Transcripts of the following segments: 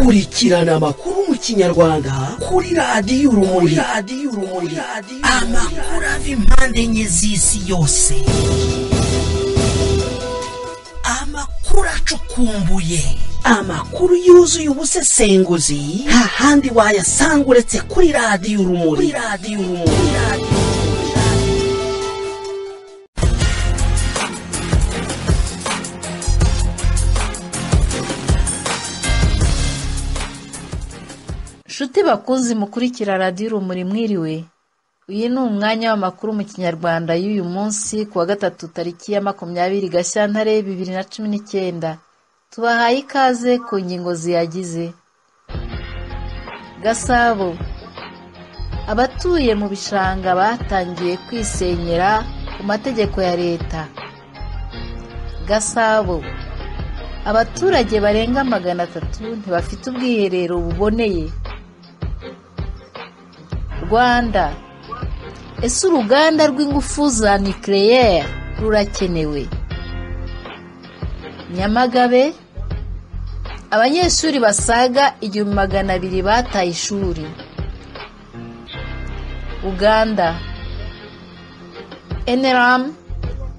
kurikirana amakuru mu Kinyarwanda kuri radiyo Urumuri. Amakuru ava impande enye z'isi yose, amakuru acukumbuye, amakuru yuzuye ubusesenguzi, nta handi wayasanga uretse kuri radiyo Urumuri. Shuti bakunzi mukurikira radiyo Urumuri, mwiriwe. Uyu ni umwanya w'amakuru mu Kinyarwanda y'uyu munsi kuwa gatatu tariki ya 20 Gashyantare 2019. Tubahaye ikaze ku ngingo ziyagize. Gasabo, abatuye mu bishanga batangiye kwisenyera ku mategeko ya leta. Gasabo, abaturage barenga 300 ntibafite ubwiherero buboneye. Rwanda, ese uruganda rw'ingufu za nucléaire rurakenewe? Nyamagabe, abanyeshuri basaga 200 bataye ishuri. Uganda, NRM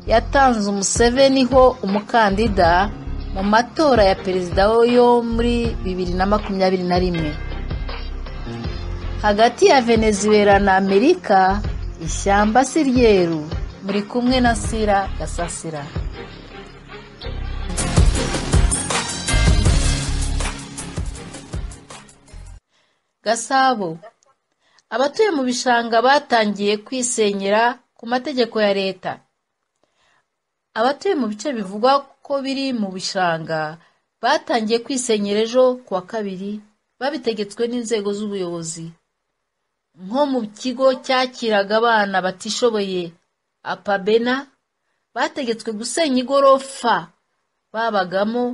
yatanze Museveni ho umukandida mu matora ya perezida yo muri 2021. Hagati ya Venezuela na Amerika, ishyamba si ryeru. Muri kumwe na Sira Gasasira. Gasabo, abatuye mu bishanga batangiye kwisenyera ku mategeko ya leta. Abatuye mu bice bivugwa ko biri mu bishanga batangiye kwisenyera ejo kuwa kabiri, babitegetswe n'inzego z'ubuyobozi. Nko mu kigo cyakiraga abana batishoboye Apabena, bategetswe gusenya igorofa babagamo,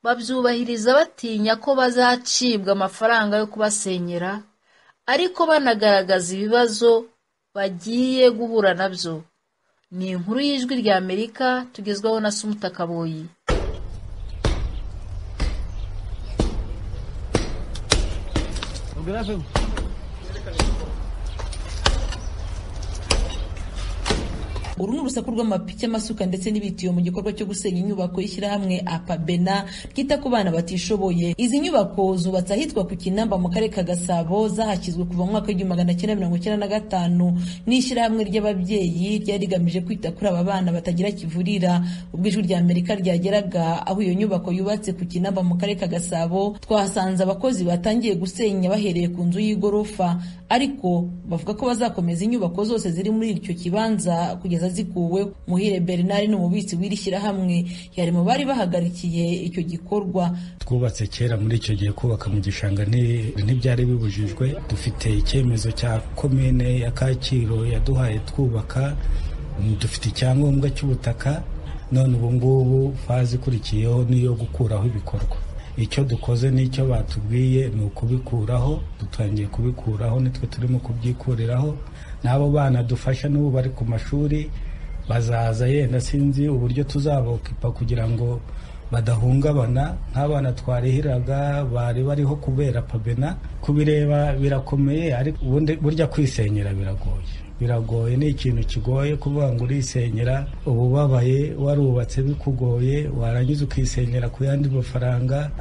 babyubahiriza batinya ko bazacibwa amafaranga yo kubasenyera, ariko banagaragaza ibibazo bagiye guhura nabyo. Ni inkuru y'Ijwi rya Amerika tugezwaho na Sumuta Kaboyi. Uru ni urusaku rw'amapiki, amasuka ndetse n'ibitiyo mu gikorwa cyo gusenya inyubako y'ishyirahamwe Apabena ryita ku bana batishoboye. Izi nyubako zubatse ahitwa ku Kinamba mu karere ka Gasabo, zahashyizwe kuva mu mwaka w'1995 n'ishyirahamwe ry'ababyeyi ryari rigamije kwita kuri aba bana batagira kivurira. Ubwo Ijwi rya Amerika ryageraga aho iyo nyubako yubatse ku Kinamba mu karere ka Gasabo, twahasanze abakozi batangiye gusenya bahereye ku nzu y'igorofa, ariko bavuga ko bazakomeza inyubako zose ziri muri icyo kibanza kugeza zikuwe. Muhire Bernard n'umubitsi w'iri shyirahamwe yari mu bari bahagarikiye icyo gikorwa. Twubatse kera muri icyo gihe kubaka mu gishanga ntibyari bibujijwe. Dufite icyemezo cya komine ya Kacyiru yaduhaye twubaka, dufite icyangombwa cy'ubutaka. None ubu ngubu fazi ikurikiyeho niyo gukuraho ibikorwa. Icyo dukoze n'icyo batubwiye ni ukubikuraho. Dutangiye kubikuraho, nitwe turimo kubyikuriraho. N'abo bana dufasha n'ubu bari ku mashuri bazaza, yenda sinzi uburyo tuzabokipa kugira ngo badahungabana. Nk'abana twarihiraga bari bariho kubera Apabena. Kubireba birakomeye, ariko burya kwisenyera biragoye. Ni ikintu kigoye kuvuga ngo urisenyera ububabaye, warubatse bikugoye, warangiza ukisenyera ku yandi mafaranga.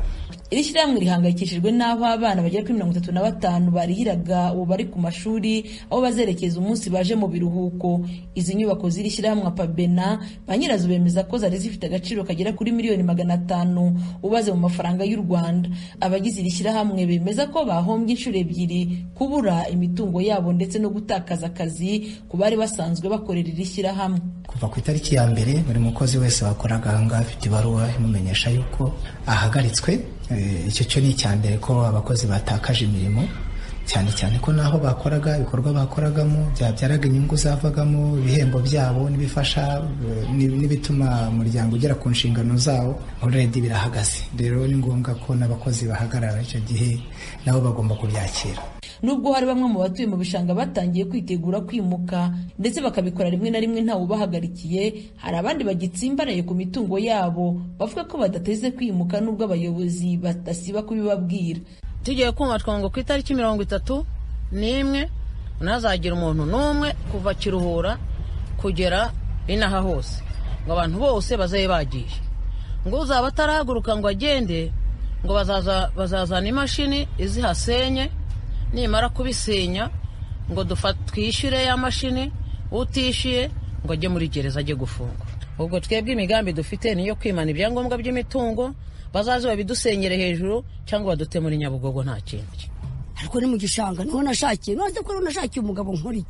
Iri shyirahamwe rihangayikishijwe n'aho abana bagera kuri 35 barihiraga ubu bari ku mashuri, aho bazerekeza umunsi baje mu biruhuko. Izi nyubako ziri shyirahamwe Apabena ba nyirazo bemeza ko zari zifite agaciro kagera kuri $500,000 ubaze mu mafaranga y'u Rwanda. Abagize iri shyirahamwe bemeza ko bahombye inshuro ebyiri, kubura imitungo yabo ndetse no gutakaza akazi ku bari basanzwe bakorera iri shyirahamwe. Kuva ku itariki ya mbere buri mukozi wese wakoraga ahangaha afite ibaruwa imumenyesha yuko ahagaritswe. Icyo cyo ni icya mbere ko abakozi batakaje imirimo. cyane cyane ko naho bakoraga ibikorwa bakoragamo byabyaraga inyungu zavagamo ibihembo byabo n'ibifasha n'ibituma umuryango ugera ku nshingano zawo already birahagaze. Rero ni ngombwa ko n'abakozi bahagarara icyo gihe nabo bagomba kubyakira. Nubwo hari bamwe mu batuye mu bishanga batangiye kwitegura kwimuka ndetse bakabikora rimwe na rimwe ntawe ubahagarikiye, hari abandi bagitsimbaraye ku mitungo yabo bavuga ko badateze kwimuka nubwo abayobozi badasiba kubibabwira. Tugiye kumatwa ngo ku itariki 31 unazagira umuntu n'umwe kuva Kiruhura kugera inaha hose ngo abantu bose bazaye bagiye, ngo uzaba atarahaguruka ngo agende ngo bazazana imashini izihasenye, nimara kubisenya ngo twishyure ya mashini, utishyuye ngo ajye muri gereza ajye gufungwa. Ubwo twebwe imigambi dufite niyo kwimana ibyangombwa by'imitungo, bazaze babidusenyere hejuru cyangwa badute muri Nyabugogo nta kindi. Ariko ni mu gishanga niho nashakiye, none ko nashakiye umugabo nkuri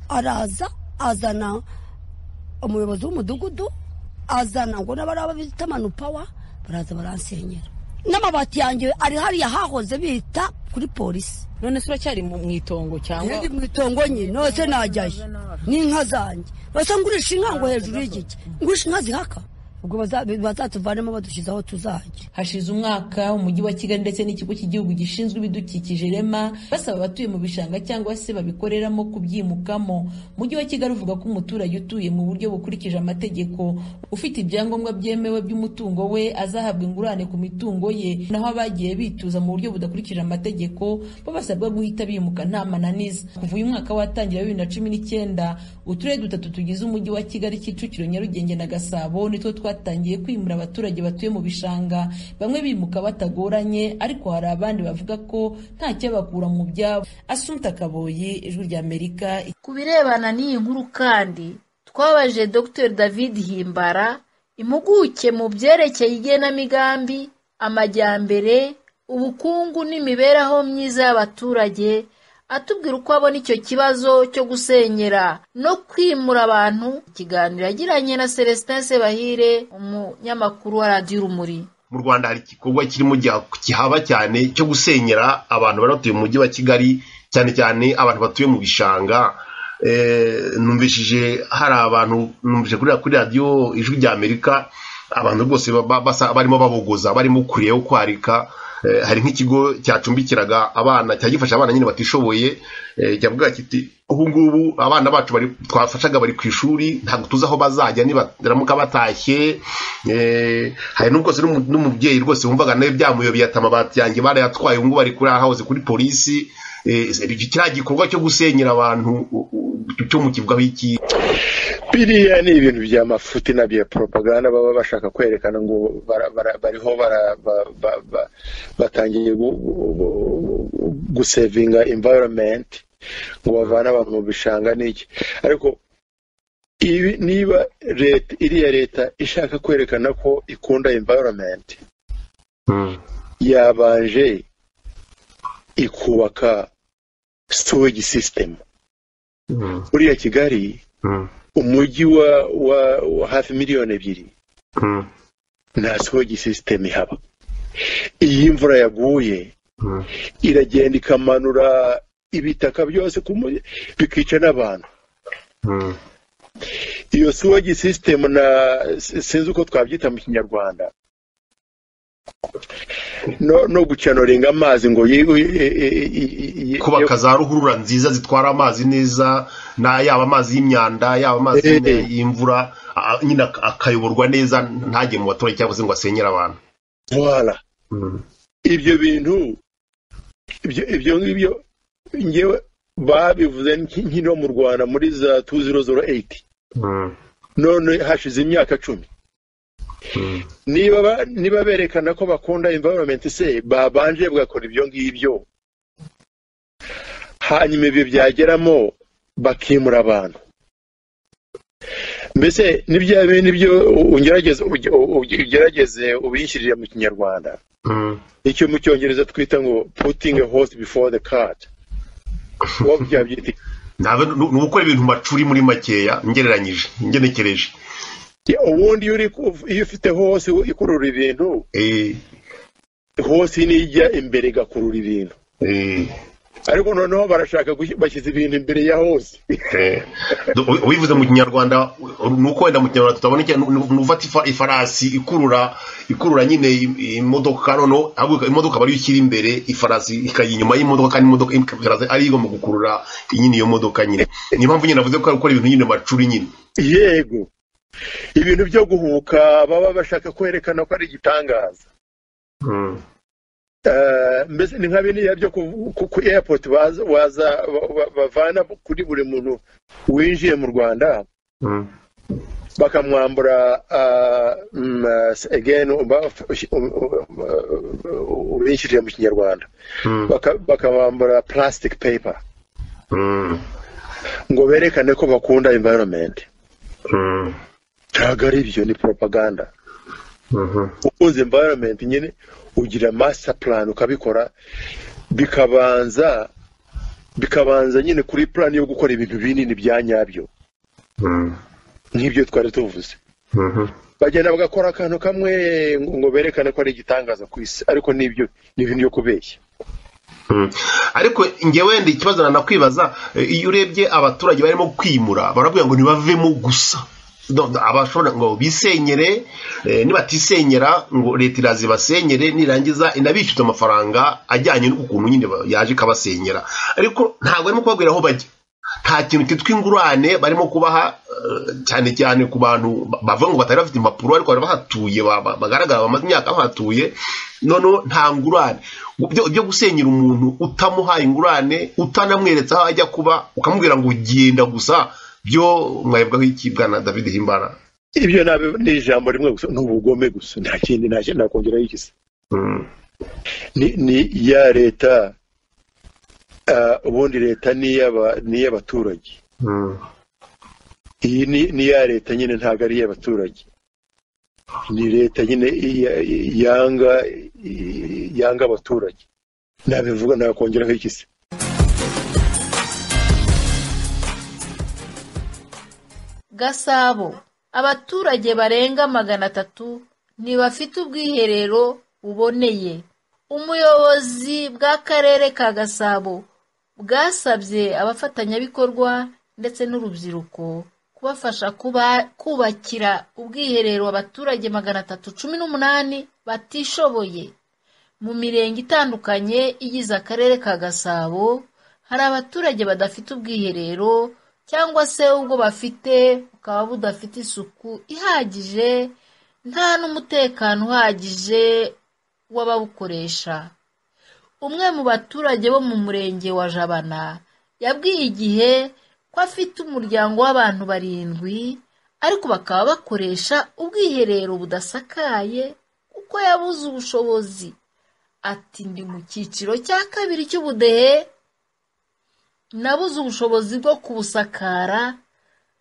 araza azana umuyobozi w'umudugudu, azana ngo n'abaraba bita manupawa baraza baransenyera. N'amabati yanjye ari hariya hahoze bita kuri polisi. None sura cyari mu itongo cyangwa ndi mu itongo nyine nose najyaje n'inka zanjye basa ngurisha inka ngo hejuru y'igiki ngurisha inka zihaka, ubwo bazatuvanemo badushizaho tuzajya. Hashize umwaka umujyi wa Kigali ndetse n'ikigo cy'igihugu gishinzwe ibidukikije REMA basaba abatuye mu bishanga cyangwa se babikoreramo kubyimukamo. Umujyi wa Kigali uvuga ko umuturage utuye mu buryo bukurikije amategeko ufite ibyangombwa byemewe by'umutungo we azahabwa ingurane ku mitungo ye, naho abagiye bituza mu buryo budakurikije amategeko bo basabwa guhita bimuka nta mananiza. Kuva uyu mwaka watangira 2019 uturere 3 tugize umujyi wa Kigali, Kicukiro, Nyarugenge na Gasabo nitwo twatangiye kwimura abaturage batuye mu bishanga, bamwe bimuka batagoranye ariko hari abandi bavuga ko nta cyabakura mu byabo. Asumta Kaboyi, Ijwi ry'Amerika. Ku birebana n'iyi nkuru kandi twabaje Dr David Himbara, impuguke mu byerekeye igenamigambi, amajyambere, ubukungu n'imibereho myiza y'abaturage, atubwira uko abona icyo kibazo cyo gusenyera no kwimura abantu. Ikiganiro yagiranye na Celestin Sebahire, umunyamakuru wa Radio Urumuri. Mu Rwanda hari igikorwa kirimo kihaba cyane cyo gusenyera abantu baratuye mu mujyi wa Kigali, cyane cyane abantu batuye mu bishanga. Numvishije hari abantu numvise kuri radio Ijwi ry'Amerika abantu rwose barimo babogoza, barimo kureba uko harika. Hari nk'ikigo cyacumbikiraga abana cyagifasha abana nyine batishoboye, cyavuga kiti ubu ngubu abana bacu twafashaga bari ku ishuri ntabwo tuzi aho bazajya nibaramuka batashye. Hari n'ubwose n'umubyeyi rwose wumvaga nawe byamuyobeye ati amabati yanjye barayatwaye ubu ngubu bari kuri house kuri polisi. Kiriya gikorwa cyo gusenyera abantu cyo mu kivugaho iki? Biriya ni ibintu by'amafuti na bya propaganda baba bashaka kwerekana ngo bariho batangiye gusevinga environment ngo bavana abantu mu bishanga n'iki. Ariko niba iriya leta ishaka kwerekana ko ikunda environment, yabanje ikubaka storage system. Uriya Kigali umujyi wa hafi 2 miliyoni nta storage system ihaba. Iyi imvura yaguye iragenda ikamanura ibitaka byose bikica n'abantu. Iyo storage system sinzi uko twabyita mu Kinyarwanda, no gucanoringa amazi ngo kubaka za ruhurura nziza zitwara amazi neza, na yaba amazi y'imyanda yaba amazi y'imvura nyine akayoborwa neza ntajye mu baturage cyangwa se ngo asenyere abantu. Voilà. Ibyo bintu ibyo ngibyo ngewe babivuze nkino mu Rwanda muri za 2008. None hashize imyaka 10. Niba berekana ko bakunda environment se babanje bwakora ibyo ngibyo, hanyuma ibyo byageramo bakimura abantu. Mbese nibya bintu byo ugerageze ubishyirira mu Kinyarwanda. Icyo mu Cyongereza twita ngo putting a horse before the cart. Wabyabyiti n'ubukora ibintu macuri muri makeya ngenekereje. Ubundi iyo ufite hose ikurura ibintu, hose nijya imbere gakurura ibintu. ariko noneho barashaka bashyize ibintu imbere ya hose. Ubivuze mu kinyarwanda nuko wenda mu kinyarwanda tutabona nufata ifarasi ikurura nyine imodoka, noneho imodoka bari ikiri imbere, ifarasi ikayi inyuma y'imodoka, kandi imodoka ifarasi ari igomba gukurura nyine iyo modoka nyine. Ni mpamvu nyine navuze ko gukora ibintu nyine macuri nyine. Yego, ibintu byo guhuka baba bashaka kwerekana ko ari igitangaza. Mbese ni nka biniya byo ku airport bavana kuri buri muntu winjiye mu Rwanda, bakamwambura again ubinjiriye mu Kinyarwanda, bakamwambura plastic paper ngo berekane ko bakunda environment. Ntabwo ari byo, ni propaganda. Ukunze environment nyine ugira master plan ukabikora, bikabanza nyine kuri plan yo gukora ibintu binini bya nyabyo, nk'ibyo twari tuvuze. Bagenda bagakora akantu kamwe ngo berekane ko ari igitangaza ku isi, ariko nibyo ni ibintu byo kubeshya. Ariko nge wenda ikibazo nanakwibaza, iyo urebye abaturage barimo kwimura baravuga ngo ntibavemo gusa, abashobora ngo bisenyere, nibatisenyera ngo leta irazi basenyere, nirangiza inabishyuza amafaranga ajyanye n'ukuntu nyine yaje kabasenyera. Ariko ntabwo barimo kubabwira aho bajya, nta kintu kitwa ingurane barimo kubaha, cyane cyane ku bantu bavuga ngo batari bafite impapuro ariko bari bahatuye, bagaragara bamaze imyaka bahatuye, none nta ngurane. Byo gusenyera umuntu utamuhaye ingurane, utanamweretse aho ajya kuba, ukamubwira ngo ugenda gusa, byo mwebwaho iki Bwana David Himbara? Ibyo ni ijambo rimwe gusa, n'ubugome gusa, nta kindi nakongeraho ikisi. Ni ya leta, ubundi leta ni iy'abaturage. Iyi ni ya leta nyine, ntabwo ari iy'abaturage. Ni leta nyine yanga abaturage. Nabivuga nakongeraho ikisi. Gasabo, abaturage barenga 300 ntibafite ubwiherero buboneye. Umuyobozi bw'akarere ka Gasabo bwasabye abafatanyabikorwa ndetse n'urubyiruko kubafasha kubakira ubwiherero abaturage 318 batishoboye. Mu mirenge itandukanye igize akarere ka Gasabo hari abaturage badafite ubwiherero, cyangwa se ubwo bafite bukaba budafite isuku ihagije, nta n'umutekano uhagije w'ababukoresha. Umwe mu baturage bo mu murenge wa Jabana yabwiye Igihe ko afite umuryango w'abantu 7 ariko bakaba bakoresha ubwiherero budasakaye kuko yabuze ubushobozi. Ati, ndi mu cyiciro cya 2 cy'ubudehe, nabuze ubushobozi bwo kubusakara,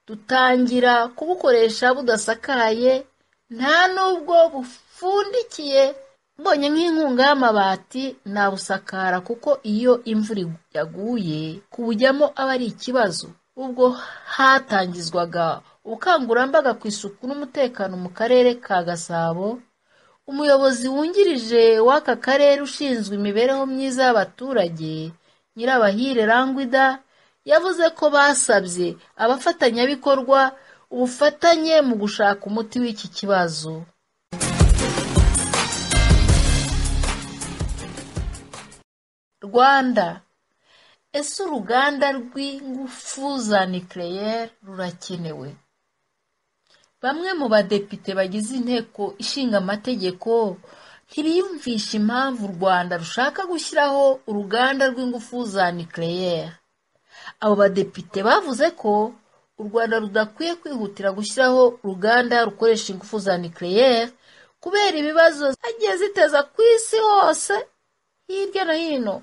dutangira kubukoresha budasakaye, nta nubwo bufundikiye. Mbonye nk'inkunga y'amabati nabusakara, kuko iyo imvura yaguye kubujyamo aba ari ikibazo. Ubwo hatangizwaga ubukangurambaga ku isuku n'umutekano mu karere ka Gasabo, umuyobozi wungirije w'aka karere ushinzwe imibereho myiza y'abaturage, Nyirabahire Rangwida, yavuze ko basabye abafatanyabikorwa ubufatanye mu gushaka umuti w'iki kibazo. Rwanda, ese uruganda rw'ingufu za nucléaire rurakenewe? Bamwe mu badepite bagize inteko ishinga amategeko ntibiyumvisha impamvu u Rwanda rushaka gushyiraho uruganda rw'ingufu za nucléaire. Abo badepite bavuze ko u Rwanda rudakwiye kwihutira gushyiraho uruganda rukoresha ingufu za nucléaire kubera ibibazo zagiye ziteza ku isi hose hirya no hino.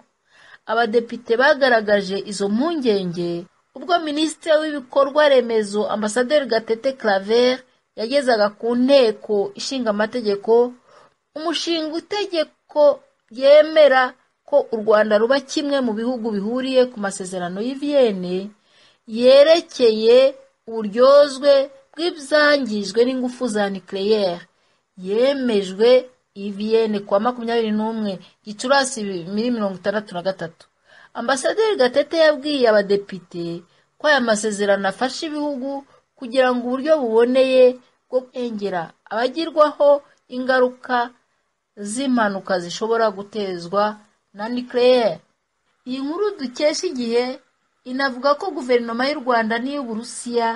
Abadepite bagaragaje izo mpungenge ubwo Minisitiri w'ibikorwa remezo Ambasaderi Gatete Claver yagezaga ku nteko ishinga amategeko umushinga utegeko yemera ko u Rwanda ruba kimwe mu bihugu bihuriye ku masezerano y'i Vienne yerekeye uburyozwe bw'ibyangijwe n'ingufu za nucléaire, yemejwe i Vienne kwa 21 Gicurasi 2063. Ambasaderi Gatete yabwiye abadepite ko aya masezerano afasha ibihugu kugira ngo uburyo buboneye bwo kurengera abagirwaho ingaruka z'impanuka zishobora gutezwa na nucleaire. Iyi nkuru dukesha Igihe inavuga ko guverinoma y'u Rwanda n'iy'Uburusiya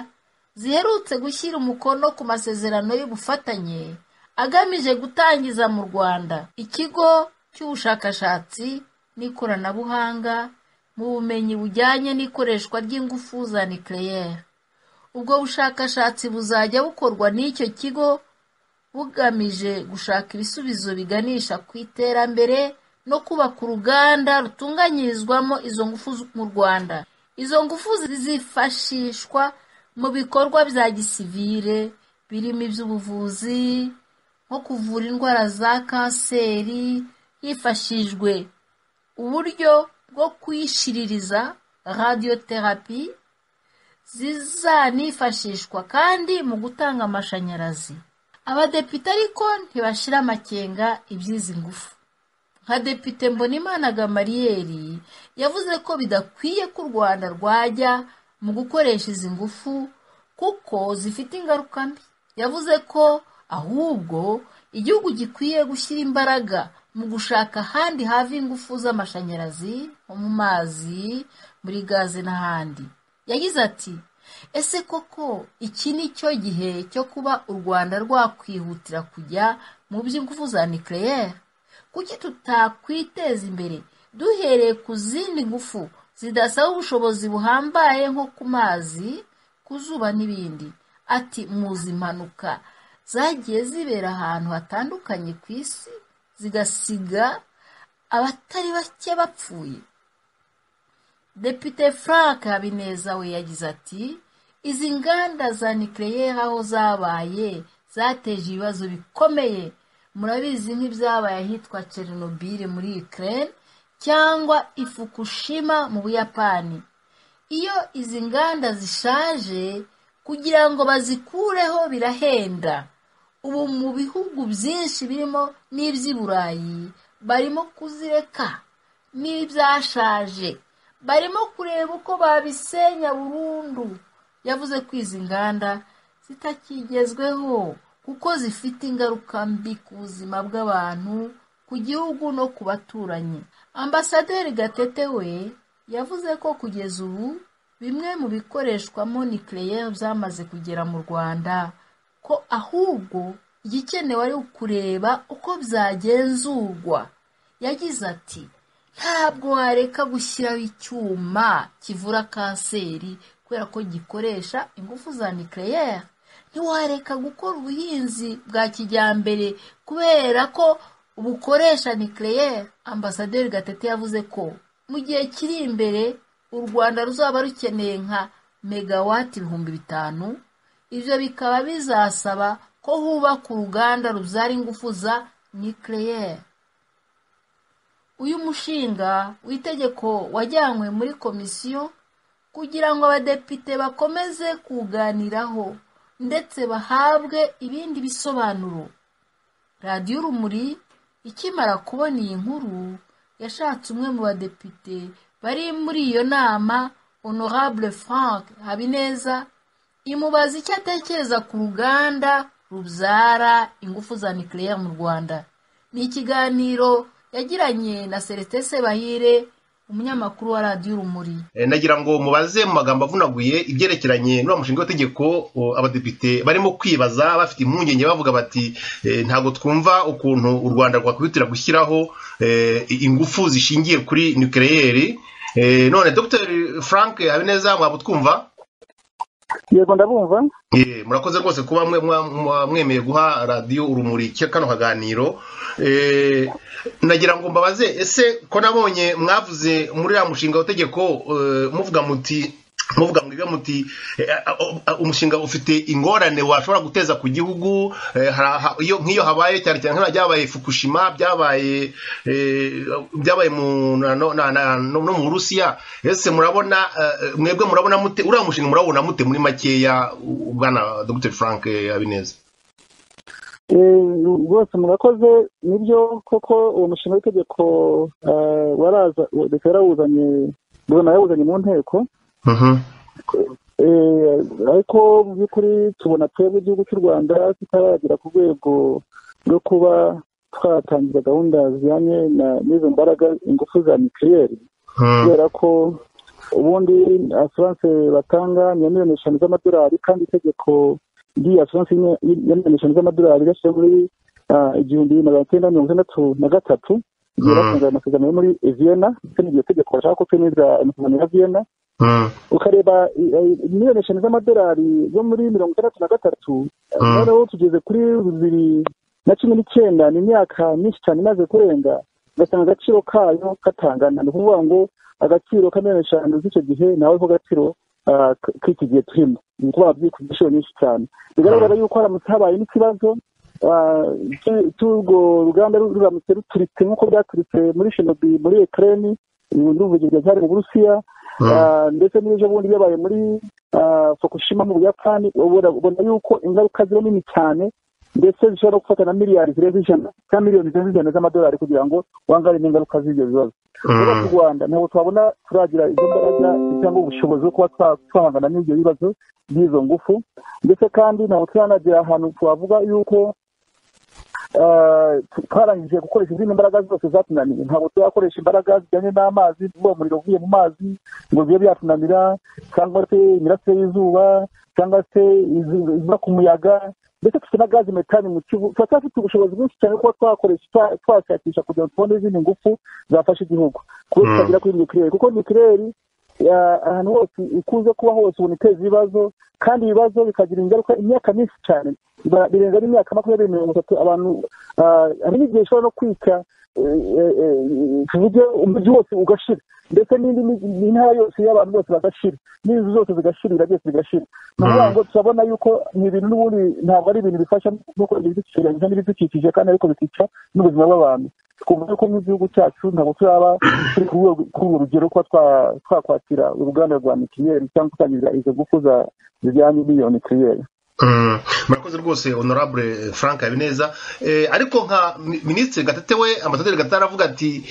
ziherutse gushyira umukono ku masezerano y'ubufatanye agamije gutangiza mu Rwanda ikigo cy'ubushakashatsi n'ikoranabuhanga mu bumenyi bujyanye n'ikoreshwa ry'ingufu za nucleaire. Ubwo bushakashatsi buzajya bukorwa n'icyo kigo bugamije gushaka ibisubizo biganisha ku iterambere no kubaka uruganda rutunganyirizwamo izo ngufu mu Rwanda. Izo ngufu zifashishwa mu bikorwa bya gisivile birimo iby'ubuvuzi nko kuvura indwara za kanseri hifashishijwe uburyo bwo kuyishiririza radiotherapy, zizanifashishwa kandi mu gutanga amashanyarazi. Abadepite ariko ntibashira amakenga iby'izi ngufu. Nka Depite Mbonimana Gamariyeri yavuze ko bidakwiye ko u Rwanda rwajya mu gukoresha izi ngufu kuko zifite ingaruka mbi. Yavuze ko ahubwo igihugu gikwiye gushyira imbaraga mu gushaka ahandi hava ingufu z'amashanyarazi nko mu mazi, muri gaze n'ahandi. Yagize ati ese koko iki ni cyo gihe cyo kuba u Rwanda rwakwihutira kujya mu by'ingufu za nucleaire? Kuki tutakwiteza imbere duhereye ku zindi ngufu zidasaba ubushobozi buhambaye nko ku mazi, ku zuba n'ibindi? Ati muzi impanuka zagiye zibera ahantu hatandukanye ku isi zigasiga abatari bake bapfuye. Depite Frank Habineza we yagize ati izi nganda za nucleaire aho zabaye zateje ibibazo bikomeye. Murabizi nk'ibyabaye ahitwa Chernobyl muri Ukraine cyangwa Fukushima mu Buyapani. Iyo izi nganda zishaje kugira ngo bazikureho birahenda. Ubu mu bihugu byinshi birimo n'iby'i Burayi barimo kuzireka n'ibyashaje, barimo kureba uko babisenya burundu. Yavuze ko izi nganda zitakigezweho kuko zifite ingaruka mbi ku buzima bw'abantu, ku gihugu no ku baturanyi. Ambasaderi Gatete we yavuze ko kugeza ubu bimwe mu bikoreshwamo nucleaire byamaze kugera mu Rwanda, ko ahubwo igikenewe ari ukureba uko byagenzurwa. Yagize ati ntabwo wareka gushyiraho icyuma kivura kanseri kubera ko gikoresha ingufu za nucleaire. Ntiwareka gukora ubuhinzi bwa kijyambere kubera ko bukoresha nucleaire. Ambasaderi Gatete yavuze ko mu gihe kiri imbere u Rwanda ruzaba rukeneye nka megawati 5,000. Ibyo bikaba bizasaba ko hubaka uruganda rubyara ingufu za nucleaire. Uyu mushinga w'itegeko wajyanywe muri komisiyo kugira ngo abadepite bakomeze kuganiraho ndetse bahabwe ibindi bisobanuro. Radio Urumuri ikimara kubona iyi nkuru yashatse umwe mu badepite bari muri iyo nama, Honorable Frank Habineza, imubaza icyo atekereza ku ruganda rubyara ingufu za nucleaire mu Rwanda. Ni ikiganiro yagiranye na Celestin Sebahire, umunyamakuru wa Radio Urumuri. Nagira ngo mubaze mu magambo avunaguye ibyerekeranye n'uwo mushinga w'itegeko abadepite barimo kwibaza bafite impungenge bavuga bati ntago twumva ukuntu u Rwanda rwakwihutira gushyiraho ingufu zishingiye kuri nucleaire. None Dr. Frank Habineza mwaba twumva? Yego ndabumva. Murakoze rwose kuba mwemeye guha Radio Urumuri kano kaganiro. Nagira ngo mbabaze ese ko nabonye mwavuze muri ya mushinga w'itegeko muvuga muti umushinga ufite ingorane washobora guteza ku gihugu nk'iyo habaye cyane cyane nk'abyabaye Fukushima, byabaye no mu Burusiya. Ese murabona mwebwe murabona mute uriya mushinga, murabona mute muri makeya bwana Dr. Frank Habineza? rwose murakoze nibyo koko uwo mushinga w'itegeko waraza leta yarawuzanye guverinoma yawuzanye mu nteko ariko mu by'ukuri tubona twebwe igihugu cy'u Rwanda tutaragera ku rwego rwo kuba twatangiza gahunda zijyanye n'izo mbaraga ingufu za nucleaire kubera ko ubundi assurance batanga ni miliyoni 5 z'amadolari kandi itegeko ndi assurance ya miliyoni 5 z'amadolari yashyizwe muri 1963 yarafunze amasezerano yo muri Vienna n'iryo tegeko bashaka ko twemeza amasezerano ya Vienna ukareba miliyoni 5 z'amadolari zo muri 1963 noneho tugeze kuri 2019 ni imyaka myinshi cyane imaze kurenga ugasanga agaciro kayo katangana ni ukuvuga ngo agaciro ka miliyoni 5 z'icyo gihe nawe ko agaciro k'iki gihe turimo ni ukuvuga byikubye inshuro nyinshi cyane bigaragara yuko haramutse habaye n'ikibazo turwo ruganda ruramutse ruturitse nk'uko byaturitse muri Chernobyl muri Ukraine n'ubuvugiro byari mu Burusiya ndetse n'ejo bundi byabaye muri Fukushima mu Buyapani ubona yuko ingaruka ziri nini cyane ndetse zishobora gufata na miliyari zirenze 100 cyangwa miliyoni zirenze 100 z'amadolari kugira ngo wangare n'ingaruka z'ibyo bibazo rero mu Rwanda ntabwo twabona turagira izo mbaraga cyangwa ubushobozi bwo kuba twahangana n'ibyo bibazo by'izo ngufu ndetse kandi ntabwo turanagira ahantu twavuga yuko twarangije gukoresha izindi mbaraga zose zatunaniye ntabwo turakoresha imbaraga zijyanye n'amazi uwo muriro uvuye mu mazi ngo bibe byatunanira cyangwa se imirasire y'izuba cyangwa se iziva ku muyaga ndetse dufite na gazi metani mu kivu turacyafite ubushobozi bwinshi cyane kuba twakoresha twashakisha kugira ngo tubone izindi ngufu zafasha igihugu kuko tutagera kuri nucleaire kuko nucleaire ahantu hose ikunze kuba hose ubona iteza ibibazo kandi ibibazo bikagira ingaruka imyaka myinshi cyane birenga n'imyaka 20-30 abantu hari n'igihe ishobora no kwica tuvuge umujyi wose ugashira ndetse n'indi ntara yose y'abantu bose bagashira n'inzu zose zigashirira byose bigashira ni ukuvuga ngo turabona yuko ni ibintu n'ubundi ntabwo ari ibintu bifasha nuko n'ibidukikije kandi ariko bikica n'ubuzima bw'abantu twumva ko mu gihugu cyacu ntabwo turaba turi ku rugero kuba twakwakira uruganda rwa nucleaire cyangwa gutangiza izo ngufu zijyanye n'iyo nucleaire. Murakoze rwose honorable Frank Habineza ariko nka Minisitiri Gatete we Ambasaderi Gatete aravuga ati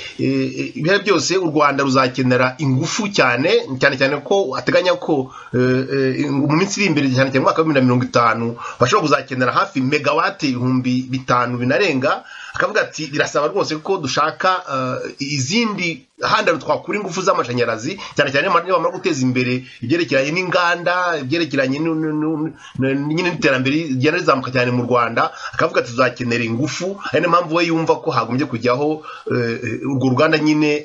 ibihe byose u Rwanda ruzakenera ingufu cyane ko ateganya ko mu minsi iri imbere cyane mu mwaka wa 2050 bashobora kuzakenera hafi megawati 5,000 binarenga akavuga ati birasaba rwose ko dushaka izindi handa twakura ingufu z'amashanyarazi cyane niba bamara guteza imbere ibyerekeranye n'inganda ibyerekeranye nyine n'iterambere rigenda rizamuka cyane mu Rwanda akavuga ati tuzakenera ingufu ari niyo mpamvu we yumva ko hagombye kujyaho urwo ruganda nyine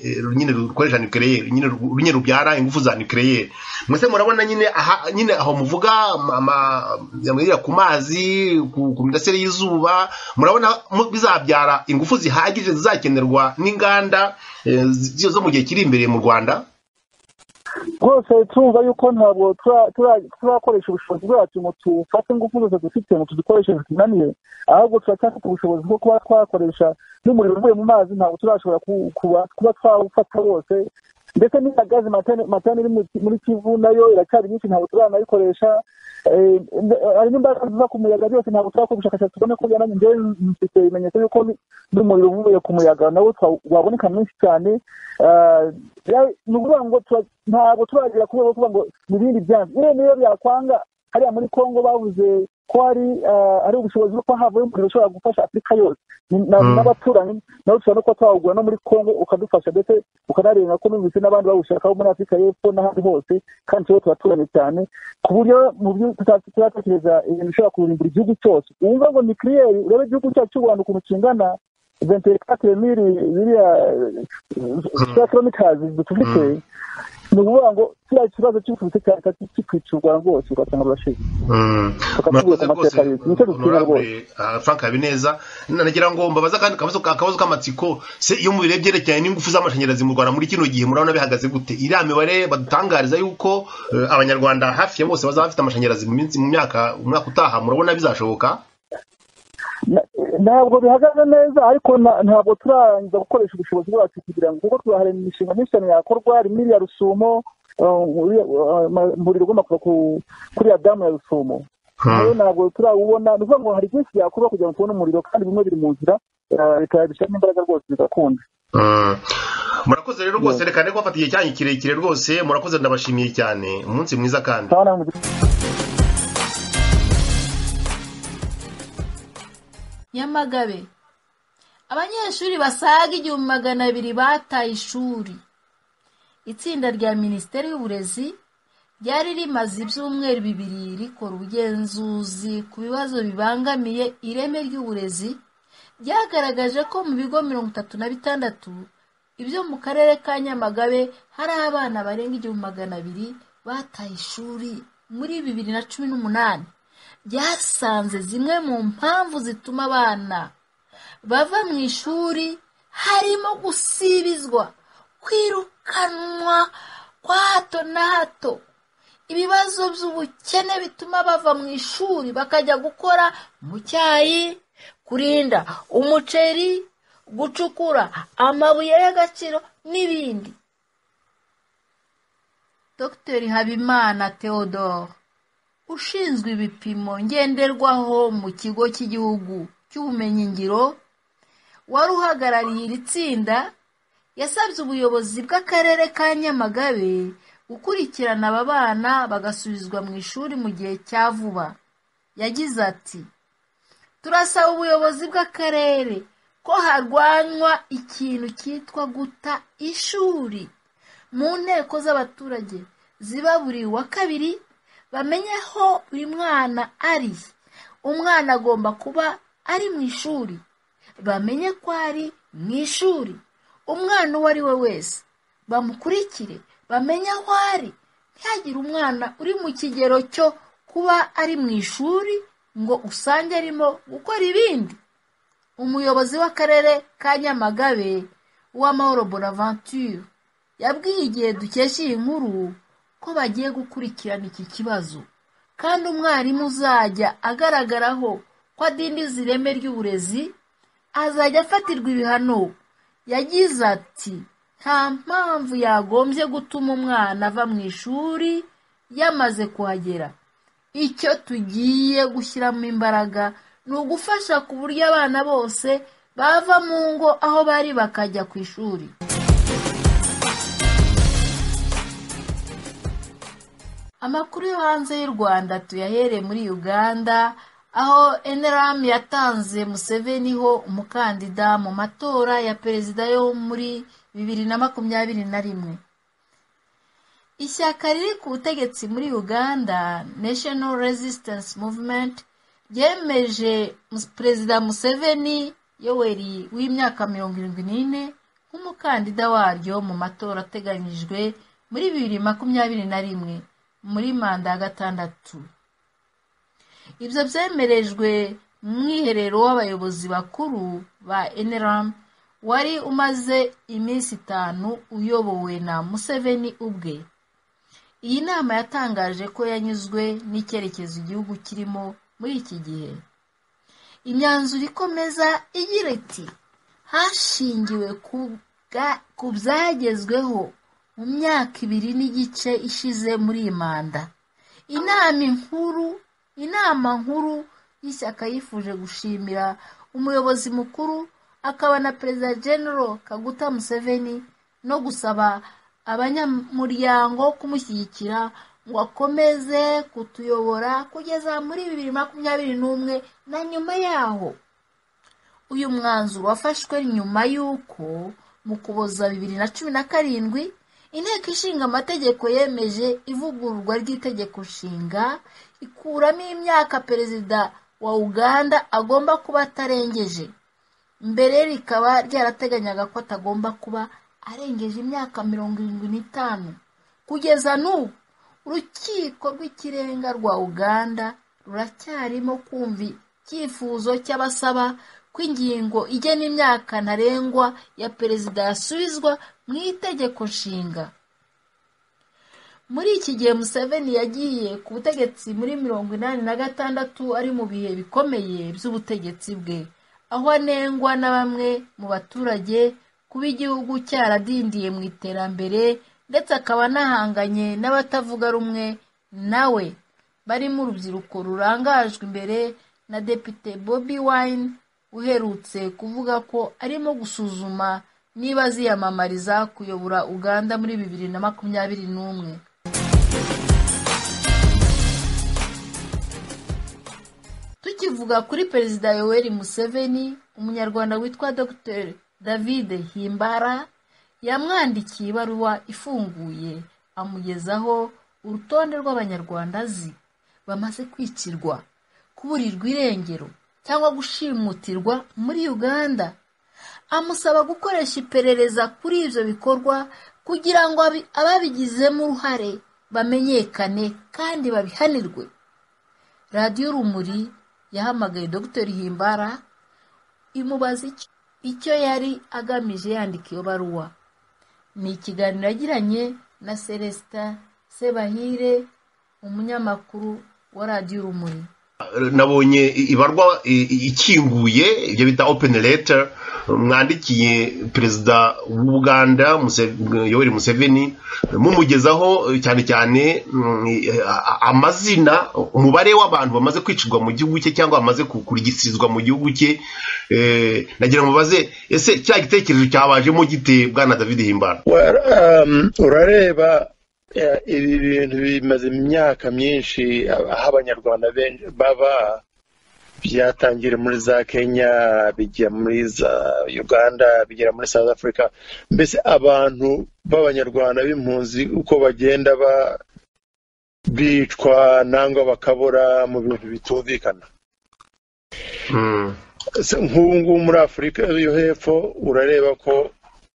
rukoresha nucleaire nyine rubyara ingufu za nucleaire mwese murabona nyine aho muvuga ku mazi ku mirasire y'izuba murabona bizabyara ingufu zihagije zizakenerwa n'inganda zo mu gihe kiri imbere mu Rwanda rwose tumva yuko ntabwo turakoresha ubushobozi bwacu ngo tufate ingufu zose dufite ngo tuzikoreshe zitunaniye ahubwo turacyafite ubushobozi bwo kuba twakoresha n'umuriro uvuye mu mazi ntabwo turashobora kuba twawufata wose ndetse n'iya gazi matani iri muri Kivu nayo iracyari nyinshi ntabwo turanayikoresha hari n'imbaraga ziva ku muyaga byose ntabwo turakora ubushakashatsi tubone ko byananye njyewe mfite ibimenyetso yuko n'umuriro uvuye ku muyaga nawo waboneka mwinshi cyane ni ukuvuga ngo ntabwo turagira kubera kuvuga ngo n'ibindi byanze niyo byakwanga hariya muri Congo bavuze ko hari ubushobozi bwo kuba havayo umuriro ushobora gufasha Afurika yose n'abaturanyi nawe ushobora no kuba twawugura no muri Congo ukadufasha ndetse ukanarenga ko numvise n'abandi bawushakaho muri Afurika y'Epfo n'ahandi hose kandi tuba turaturanye cyane ku buryo mu byo tutatekereza ibintu bishobora kurimbura igihugu cyose wumva ngo nucleaire urebe igihugu cyacu cy'u Rwanda ukuntu kingana 24,000 kilometers dufite ni ukuvuga ngo kiriya kibazo cy'ubufite cy'ikwicurwa rwose ugasanga burashize Frank Habineza nagira ngo mbabaza kandi akabazo k'amatsiko se iyo mubirebye byerekeranye n'ingufu z'amashanyarazi mu Rwanda muri kino gihe murabona bihagaze gute iriya mibare badutangariza yuko abanyarwanda hafi ya bose bazaba bafite amashanyarazi mu mwaka utaha murabona bizashoboka ntabwo bihagaze neza ariko ntabwo turarangiza gukoresha ubushobozi bwacu kugira ngo kuko turahari imishinga myinshi cyane yakorwa harimo iriya Rusumo umuriro ugomba kuva kuri ya damu ya Rusumo nayo ntabwo turawubona ni ukuvuga ngo hari byinshi byakorwa kugira ngo tubone umuriro kandi bimwe biri mu nzira leta yabishyiramo imbaraga rwose bigakunda. Murakoze rero rwose, reka ko bafatiye cyanyu kirekire rwose, murakoze, ndabashimiye cyane, umunsi mwiza kandi. Nyamagabe, abanyeshuri basaga 200 bataye ishuri. Itsinda rya Minisiteri y'Uburezi ryari rimaze ibyumweru 2 rikora ubugenzuzi ku bibazo bibangamiye ireme ry'uburezi, ryagaragaje ko mu bigo 36 ibyo mu karere ka Nyamagabe hari abana barenga 200 bataye ishuri muri 2018. Byasanze zimwe mu mpamvu zituma abana bava mu ishuri harimo gusibizwa, kwirukanwa kwa hato na hato, ibibazo by'ubukene bituma bava mu ishuri bakajya gukora mu cyayi, kurinda umuceri, gucukura amabuye y'agaciro n'ibindi. Dr. Habimana Theodore, ushinzwe ibipimo ngenderwaho mu kigo cy'igihugu cy'ubumenyingiro wari uhagarariye iri tsinda, yasabye ubuyobozi bw'akarere ka Nyamagabe gukurikirana aba bana bagasubizwa mu ishuri mu gihe cya vuba. Yagize ati, turasaba ubuyobozi bw'akarere ko harwanywa ikintu cyitwa guta ishuri. Mu nteko z'abaturage ziba buri wa kabiri, bamenye aho buri mwana ari. Umwana agomba kuba ari mu ishuri, bamenye ko ari mu ishuri. Umwana uwo ari we wese bamukurikire, bamenye aho ari. Ntihagire umwana uri mu kigero cyo kuba ari mu ishuri ngo usange arimo gukora ibindi. Umuyobozi w'akarere ka Nyamagabe Uwamahoro Bonaventure yabwiye Igihe dukesha iyi nkuru ko bagiye gukurikirana iki kibazo, kandi umwarimu uzajya agaragaraho ko adindiza ireme ry'uburezi azajya afatirwa ibihano. Yagize ati, nta mpamvu yagombye gutuma umwana ava mu ishuri yamaze kuhagera. Icyo tugiye gushyiramo imbaraga ni ugufasha ku buryo abana bose bava mu ngo aho bari bakajya ku ishuri. Amakuru yo hanze y'u Rwanda tuyahereye muri Uganda, aho NRM yatanze Museveni ho umukandida mu matora ya perezida yo muri 2021. Ishyaka riri ku butegetsi muri Uganda, National Resistance Movement, ryemeje perezida Museveni Yoweri w'imyaka 74 nk'umukandida waryo mu matora ateganyijwe muri 2021 muri manda ya 6. Ibyo byemerejwe mu mwiherero w'abayobozi bakuru ba NRM wari umaze iminsi 5 uyobowe na Museveni ubwe. Iyi nama yatangaje ko yanyuzwe n'icyerekezo igihugu kirimo muri iki gihe. Imyanzuro ikomeza igira iti, hashingiwe ku byagezweho mu myaka 2 n'igice ishize muri iyi manda, inama nkuru y'ishyaka yifuje gushimira umuyobozi mukuru akaba na Perezida General Kaguta Museveni no gusaba abanyamuryango kumushyigikira ngo akomeze kutuyobora kugeza muri 2021 na nyuma yaho. Uyu mwanzuro wafashwe nyuma y'uko mu Kuboza 2017 Inteko Ishinga Amategeko yemeje ivugururwa ry'itegeko nshinga ikuramo imyaka perezida wa Uganda agomba kuba atarengeje. Mbere rikaba ryarateganyaga ko atagomba kuba arengeje imyaka 75. Kugeza n'ubu urukiko rw'ikirenga rwa Uganda ruracyarimo kumva icyifuzo cy'abasaba ko ingingo igena imyaka ntarengwa ya perezida yasubizwa mu itegeko nshinga. Muri iki gihe Museveni yagiye ku butegetsi muri 86 ari mu bihe bikomeye by'ubutegetsi bwe, aho anengwa na bamwe mu baturage kuba igihugu cyaradindiye mu iterambere ndetse akaba nahanganye n'abatavuga rumwe nawe barimo urubyiruko rurangajwe imbere na Depite Bobi Wine uherutse kuvuga ko arimo gusuzuma niba aziyamamariza kuyobora Uganda muri 2021. Tukivuga kuri Perezida Yoweri Museveni, umunyarwanda witwa Dr. David Himbara yamwandikiye ibaruwa ifunguye amugezaho urutonde rw'abanyarwanda azi bamaze kwicirwa, kuburirwa irengero cyangwa gushimutirwa muri Uganda. Amusaba gukoresha iperereza kuri ivyo bikorwa kugira ngo ababigizemo uruhare bamenyekane kandi babihanirwe. Radio Rumuri yahamagaye Dr. Himbara imubaza icyo yari agamije yandika iyo baruwa. Ni ikiganiro yagiranye na Celestin Sebahire, umunyamakuru wa Radio Rumuri. Nabonye ibarwa ikinguye, ibyo bita open letter, mwandikiye perezida w'Uganda Yoweri Museveni, mumugezaho cyane cyane amazina, umubare w'abantu bamaze kwicirwa mu gihugu cye cyangwa bamaze kurigisizwa mu gihugu cye. Nagira ngo baze, ese cya gitekerezo cyabajemo gite Bwana David Himbara? Urareba ibi bintu bimaze imyaka myinshi, aho abanyarwanda baba byatangira muri za Kenya, bijya muri za Uganda, bigera muri South Africa. Mbese abantu b'abanyarwanda b'impunzi uko bagenda bicwa nangwa bakabura mu bintu bitumvikana. Nk'ubu muri Afurika yo hepfo urareba ko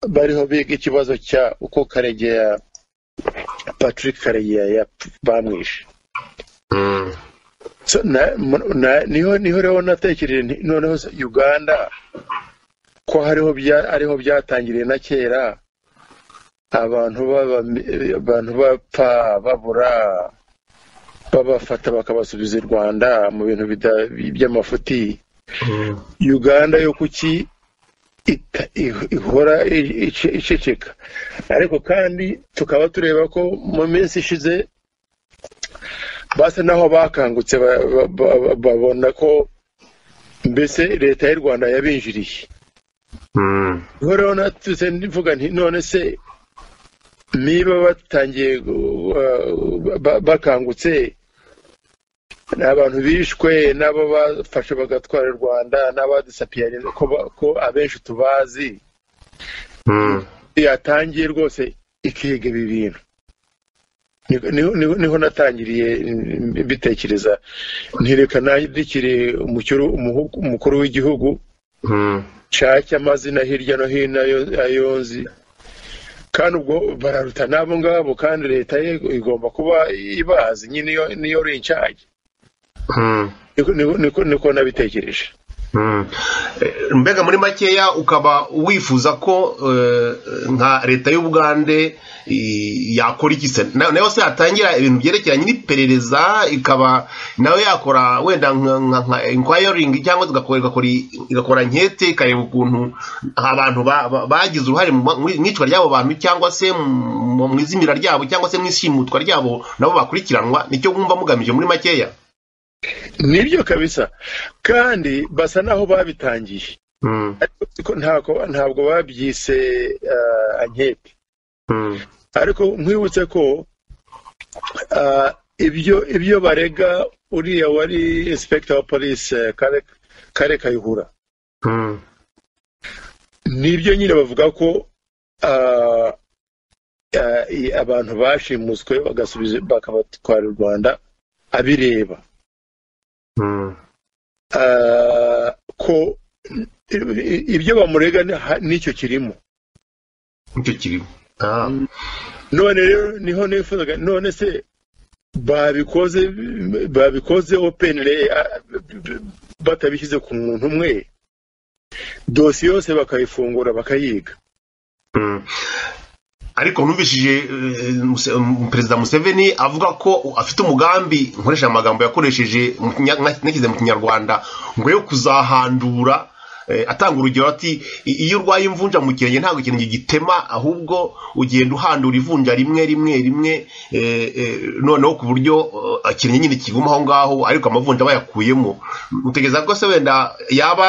bariho biga ikibazo cya uko Karegeya, Patrick Karegeya bamwishe. So niho rero natekereje noneho Uganda ko ariho byatangiriye na kera, abantu bapfa babura, babafata bakabasubiza i Rwanda mu bintu by'amafuti. Uganda yo kuki ihora iceceka? Ariko kandi tukaba tureba ko mu minsi ishize basa naho bakangutse, babona ko mbese leta y'u Rwanda yabinjiriye. Rero natuse ndivuga nti none se niba batangiye bakangutse, n'abantu bishwe, nabo bafashe bagatwara u Rwanda, n'abadisapiyare ko abenshi tubazi, yatangiye rwose ikiga ibi bintu. Niho natangiriye bitekereza ntirekana dikiri umukuru w'igihugu nshake amazina hirya no hino ayonzi, kandi ubwo bararuta nabo ngabo, kandi leta ye igomba kuba ibazi nyine niyo rincage. Niko nabitekereje. Mbega muri makeya ukaba wifuza ko nka leta y'Ubugande yakora iki se? Nayo se atangira ibintu byerekeranye n'iperereza, ikaba nayo yakora wenda nka inquiring cyangwa igakora nkete, ikareba ukuntu abantu bagize uruhare mu icwa ry'abo bantu, cyangwa se mu izimira ryabo, cyangwa se mu ishimutwa ryabo nabo bakurikiranwa. Nicyo mwumva mugamije muri makeya? Nibyo kabisa, kandi basa naho babitangiye, ntabwo babyise ankete. Ariko nkwibutse ko ibyo barega uriya wari inspector wa police Kare Kayihura, nibyo nyine bavuga ko abantu bashimuswe bakabatwara u Rwanda abireba. Ko ibyo bamurega nicyo kirimo. None rero niho nifuzaga, none se babikoze openly, batabishyize ku muntu umwe, dosiye yose bakayifungura bakayiga. Ariko numvishije Perezida Museveni avuga ko afite umugambi, nkoresha amagambo yakoresheje nashyize mu Kinyarwanda, ngo yo kuzahandura atanga urugero ati iyo urwaye imvunja mu kirenge ntabwo ikintu gitema ahubwo ugenda uhandura ivunja rimwe noneho ku buryo ikirenge nyine kiguma aho ngaho ariko amavunja bayakuyemo. Mutegeza ko se wenda yaba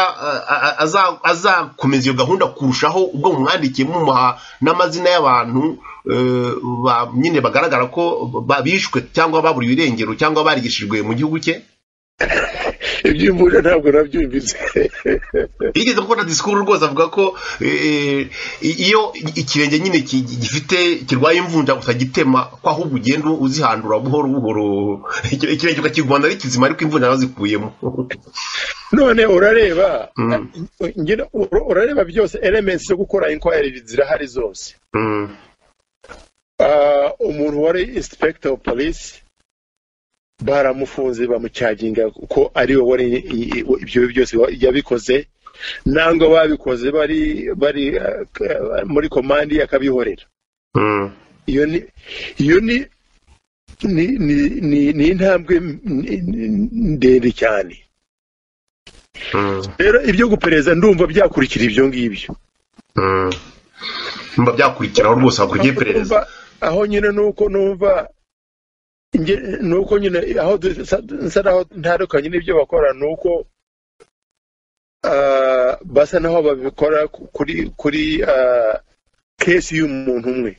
azakomeza iyo gahunda kurushaho ubwo mwandikiye mumuha n'amazina y'abantu nyine bagaragara ko bishwe cyangwa baburiwe irengero cyangwa barigishijwe mu gihugu cye? Iby'imvunja ntabwo nabyumvise. Yigeze gukora disikuru rwose avuga ko iyo ikirenge nyine gifite kirwaye imvunja utagitema ko ahubwo ugenda uzihandura buhoro ikirenge ukakigumana ari kizima ariko imvunja bazikuyemo. None urareba urareba byose elements zo gukora inquiry zirahari zose. Umuntu wari inspector of police baramufunze bamucyaginga ko ari we wari ibyo byose yabikoze, nangwa babikoze bari muri komandi yakabihorera. Iyo ni intambwe ndende cyane. Rero ibyo gupereza ndumva byakurikira ibyo ngibyo. Mba byakurikiraho rwose hakurikiye pereza. Aho nyine nuko numva nuko nyine aho nsaraho ntandukanye n'ibyo bakora nuko basa naho babikora kuri case y'umuntu umwe.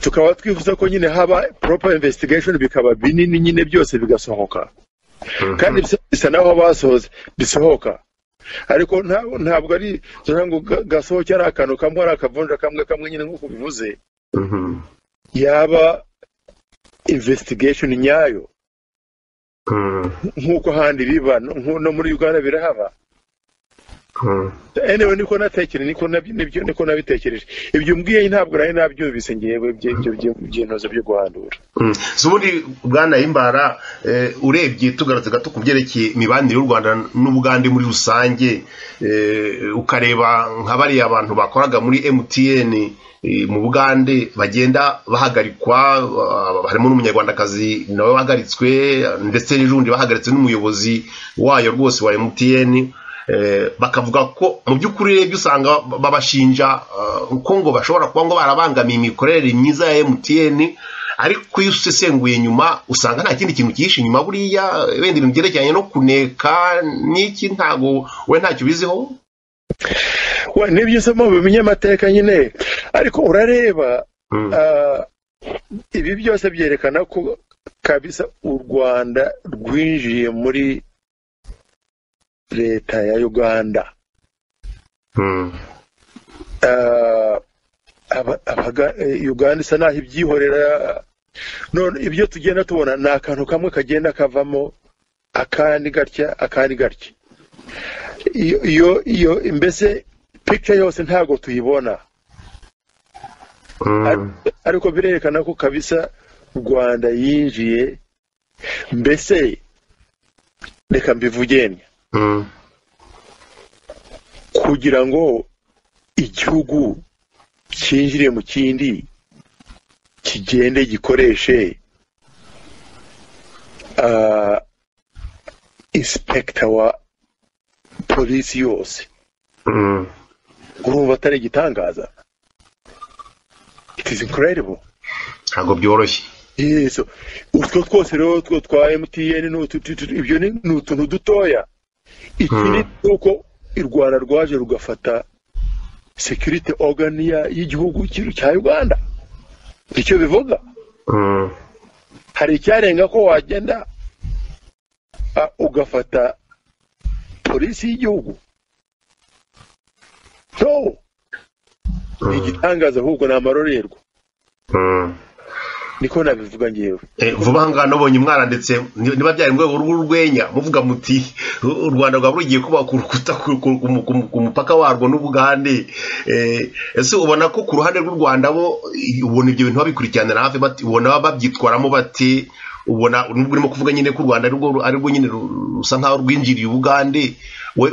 Tukaba twifuza ko nyine haba proper investigation bikaba binini nyine byose bigasohoka kandi bisa naho basohoze bisohoka, ariko ntabwo ari ngo gasohoke ari akantu kamwe ari akavunja kamwe nyine nk'uko bivuze. Yaba investigation nyayo nk'uko handi biba no muri Uganda birahaba. Anyway niko natekereje niko nabitekereje. Ibyo mbwiye ntabwo nari nabyumvise ngewe by'inoze byo guhandura. Zubundi Bwana Himbara, urebye tugarutse gato kubyerekeye imibanire y'u Rwanda n'Ubugande muri rusange, ukareba nk'abari abantu bakoraga muri MTN mu Bugande bagenda bahagarikwa, harimo n'umunyarwandakazi nawe bahagaritswe ndetse n'urundi bahagaritse n'umuyobozi wayo rwose wa MTN. Bakavuga ko mu by'ukuri rero usanga babashinja ko ngo bashobora kuba ngo barabangamiye imikorere myiza ya MTN, ariko iyo usesenguye nyuma usanga nta kindi kintu kihishe inyuma buriya wenda ibintu byerekeranye no kuneka n'iki ntago we ntacyo biziho. Nibyo usoma mu binyamateka nyine, ariko urareba ibi byose byerekana ko kabisa u Rwanda rwinjiye muri leta ya Uganda. Uganda isa naho ibyihorera. None ibyo tugenda tubona ni akantu kamwe kagenda kavamo akandi gatya. Iyo mbese picture yose ntago tuyibona, ariko birerekana ko kabisa u Rwanda yinjiye, mbese reka mbivugene kugira ngo igihugu cyinjire mu kindi kigende gikoreshe inspector wa polisi yose. Urumva atari igitangaza? It is incredible. Ntabwo byoroshye. Yeso utwo twose rero twa MTN ibyo ni utuntu dutoya. Ikindi uko u Rwanda rwaje rugafata security organ y'igihugu cya Uganda. Icyo bivuga hari icyarenga ko wagenda ugafata polisi y'igihugu. So igitangaza ahubwo ni amarorerwa. Niko nabivuga ngewe. Vuba ngaha nabonye umwana ndetse niba byari mu rwego rw'urwenya muvuga muti u Rwanda rwa rugiye kuba ku rukuta ku mupaka warwo n'Ubugande. Ese ubona ko ku ruhande rw'u Rwanda bo ubona ibyo bintu babikurikiranira hafi bati ubona babyitwaramo bati ubona nubwo urimo kuvuga nyine ko u Rwanda ari rwo nyine rusa nkaho rwinjiriye Ubugande,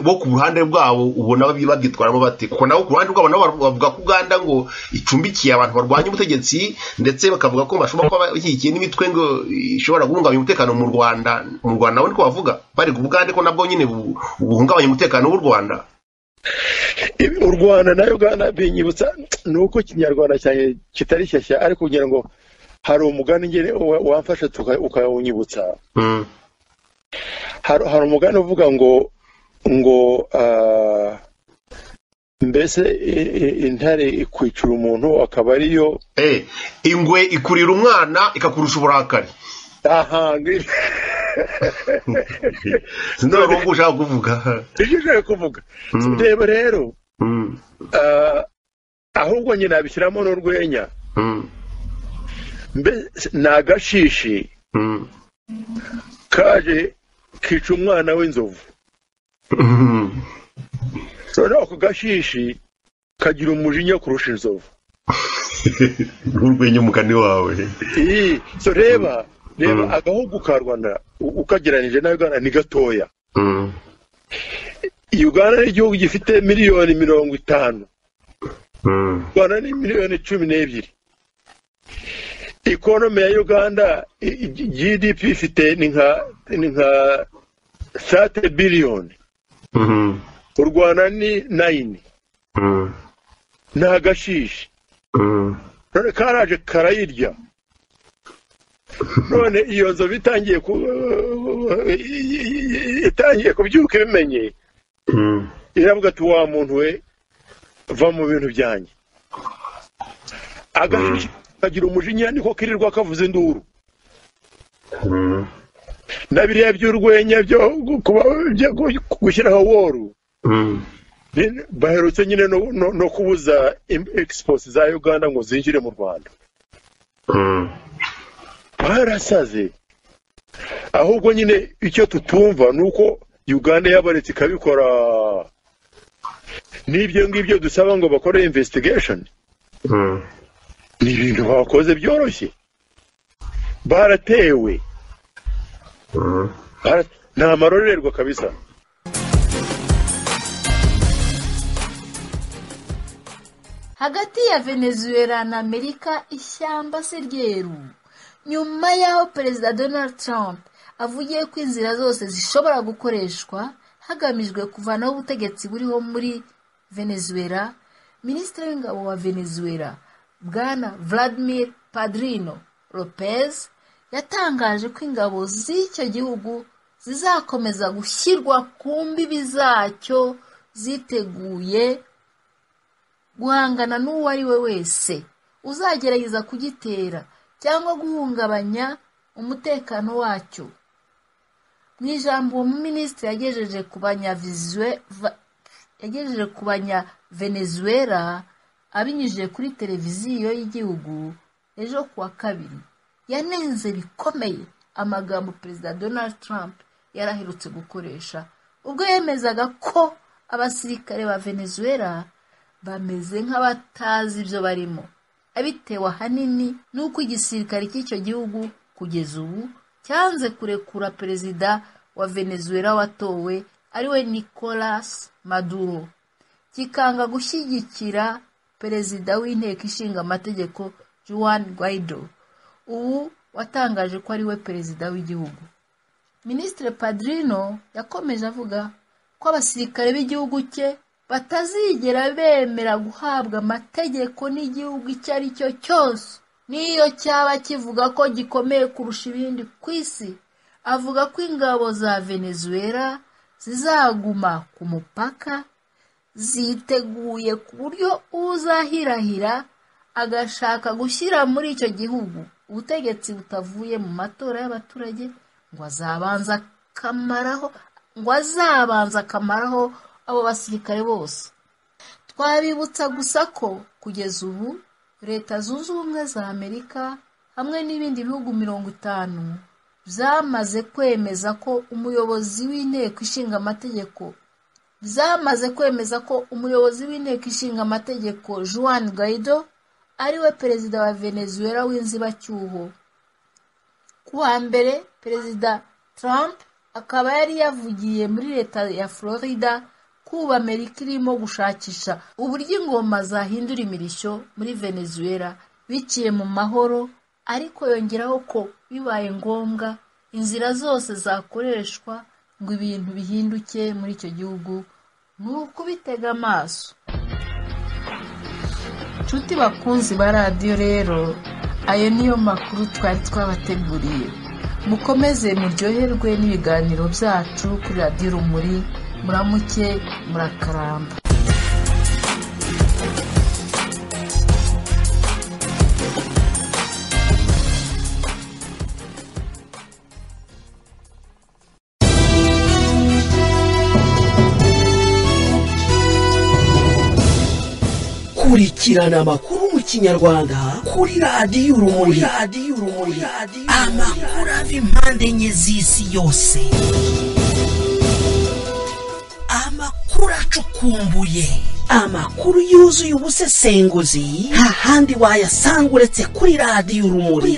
bo ku ruhande rwabo ubona babyitwaramo bate kuko nabo ku ruhande rwabo nabo bavuga ko Uganda ngo icumbikiye abantu barwanya ubutegetsi ndetse bakavuga ko bashobora kuba bashyigikiye n'imitwe ngo ishobora guhungabanya umutekano mu Rwanda nabo niko bavuga bari ku Uganda ko nabwo nyine buhungabanya umutekano w'u Rwanda. U Rwanda na Uganda binyibutsa nuko Kinyarwanda cyane kitari shyashya ariko kugira ngo hari umugani ngere wamfasha ukawunyibutsa. Hari umugani uvuga ngo mbese intare ikwicura umuntu akaba ariyo ingwe ikurira umwana ikakurusha uburakari. Aha sinoro ngo ushaka kuvuga ije kuvuga reba rero ahubwo nyine nabishyiramo n'urwenya nagashishi kaje kica umwana w'inzovu noneho ako gashishi kagira umujinya kurusha inzovu urwenya umugani wawe. So reba agahugu ka Rwanda ukageranije na Uganda ni gatoya. Uganda ni igihugu gifite miliyoni 50. Rwanda ni miliyoni 12. Economy ya Uganda GDP ifite ni nka 30 billion. U Rwanda ni 9. Nta gashishi. None karaje karayirya. None iyo nzo bitangiye kubyuka bimenye iravuga ati wa muntu we va mu bintu byanjye akagira umujinya niko kirirwa kavuze induru na biriya by'urwenya byo gushyiraho woru baherutse nyine no kubuza export za Uganda ngo zinjire mu Rwanda. Barasaze ahubwo nyine icyo tutumva nuko Uganda yabaretse ikabikora n'ibyo ngibyo dusaba ngo bakore investigation. Ni ibintu bakoze byoroshye baratewe nta marorerwa kabisa. Hagati ya Venezuela na Amerika ishyamba se ryeru nyuma y'aho Perezida Donald Trump avugiye ko inzira zose zishobora gukoreshwa hagamijwe kuvanaho ubutegetsi buriho muri Venezuela. Minisitiri w'ingabo wa Venezuela Bwana Vladimir Padrino Lopez yatangaje ko ingabo z'icyo gihugu zizakomeza gushyirwa ku mbibi zacyo ziteguye guhangana n'uwo ari we wese uzagerageza kugitera cyangwa guhungabanya umutekano wacyo. Mu ijambo umuminisitiri yagejeje ku banya-Venezuela abinyujije kuri televiziyo y'igihugu ejo kuwa kabiri, yanenze bikomeye amagambo Perezida Donald Trump yaraherutse gukoresha ubwo yemezaga ko abasirikare ba Venezuela bameze nk'abatazi ibyo barimo, abitewe ahanini n'uko igisirikare cy'icyo gihugu kugeza ubu cyanze kurekura perezida wa Venezuela watowe ariwe Nicolas Maduro, kikanga gushyigikira perezida w'inteko ishinga amategeko Juan Guaido ubu watangaje ko ariwe perezida w'igihugu. Minisitiri Padrino yakomeje avuga ko abasirikare b'igihugu cye batazigera bemera guhabwa amategeko n'igihugu icyo ari cyo cyose n'iyo cyaba kivuga ko gikomeye kurusha ibindi ku isi. Avuga ko ingabo za Venezuela zizaguma ku mupaka ziteguye ku buryo uzahirahira agashaka gushyira muri icyo gihugu ubutegetsi butavuye mu matora y'abaturage ngo azabanza akamaraho abo basirikare bose. Twabibutsa gusa ko kugeza ubu Leta Zunze Ubumwe za Amerika hamwe n'ibindi bihugu 50 byamaze kwemeza ko umuyobozi w'inteko ishinga amategeko Juan Guaido ariwe perezida wa Venezuela w'inzibacyuho. Kuwa mbere Perezida Trump akaba yari yavugiye muri leta ya Florida kuba Amerika irimo gushakisha uburyo ingoma zahindura imirishyo muri Venezuela biciye mu mahoro, ariko yongeraho ko bibaye ngombwa inzira zose zakoreshwa ngo ibintu bihinduke muri icyo gihugu. Ni ukubitega amaso. Nshuti bakunzi ba radiyo rero, ayo niyo makuru twari twabateguriye. Mukomeze muryoherwe n'ibiganiro byacu kuri radiyo Urumuri. Muramuke, murakaramba. Kurikirana amakuru mu Kinyarwanda kuri radiyo Urumuri. Amakuru ava impande enye z'isi yose. Amakuru acukumbuye, amakuru yuzuye ubusesenguzi, nta handi wayasanga uretse kuri radiyo Urumuri.